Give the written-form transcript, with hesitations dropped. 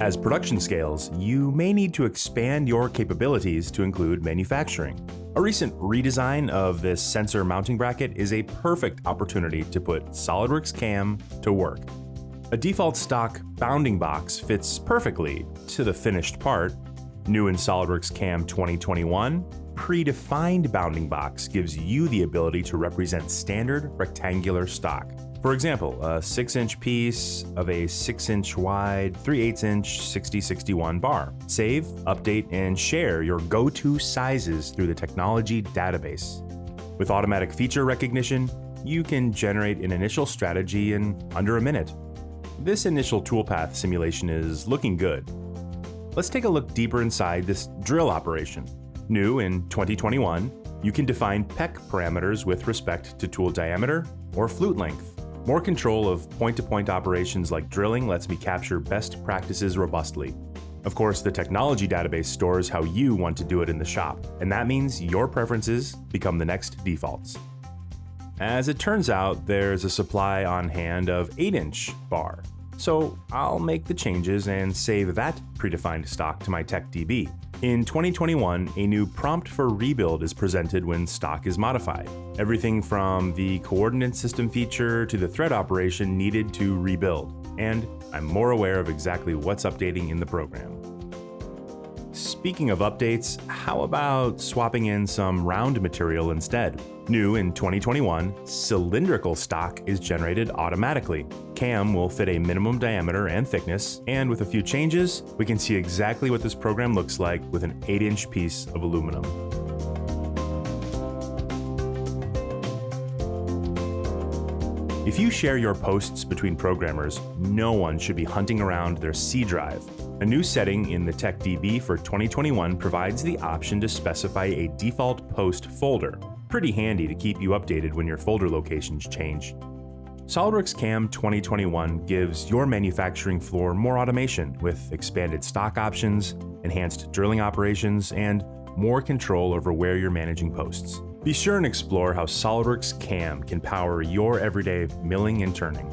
As production scales, you may need to expand your capabilities to include manufacturing. A recent redesign of this sensor mounting bracket is a perfect opportunity to put SOLIDWORKS CAM to work. A default stock bounding box fits perfectly to the finished part. New in SOLIDWORKS CAM 2021, predefined bounding box gives you the ability to represent standard rectangular stock. For example, a 6-inch piece of a 6-inch wide, 3/8-inch 6061 bar. Save, update, and share your go-to sizes through the technology database. With automatic feature recognition, you can generate an initial strategy in under a minute. This initial toolpath simulation is looking good. Let's take a look deeper inside this drill operation. New in 2021, you can define PEC parameters with respect to tool diameter or flute length. More control of point-to-point operations like drilling lets me capture best practices robustly. Of course, the technology database stores how you want to do it in the shop, and that means your preferences become the next defaults. As it turns out, there's a supply on hand of 8-inch bar, so I'll make the changes and save that predefined stock to my TechDB. In 2021, a new prompt for rebuild is presented when stock is modified. Everything from the coordinate system feature to the thread operation needed to rebuild, and I'm more aware of exactly what's updating in the program. Speaking of updates, how about swapping in some round material instead? New in 2021, cylindrical stock is generated automatically. CAM will fit a minimum diameter and thickness, and with a few changes, we can see exactly what this program looks like with an 8-inch piece of aluminum. If you share your posts between programmers, no one should be hunting around their C drive. A new setting in the TechDB for 2021 provides the option to specify a default post folder. Pretty handy to keep you updated when your folder locations change. SOLIDWORKS CAM 2021 gives your manufacturing floor more automation with expanded stock options, enhanced drilling operations, and more control over where you're managing posts. Be sure and explore how SOLIDWORKS CAM can power your everyday milling and turning.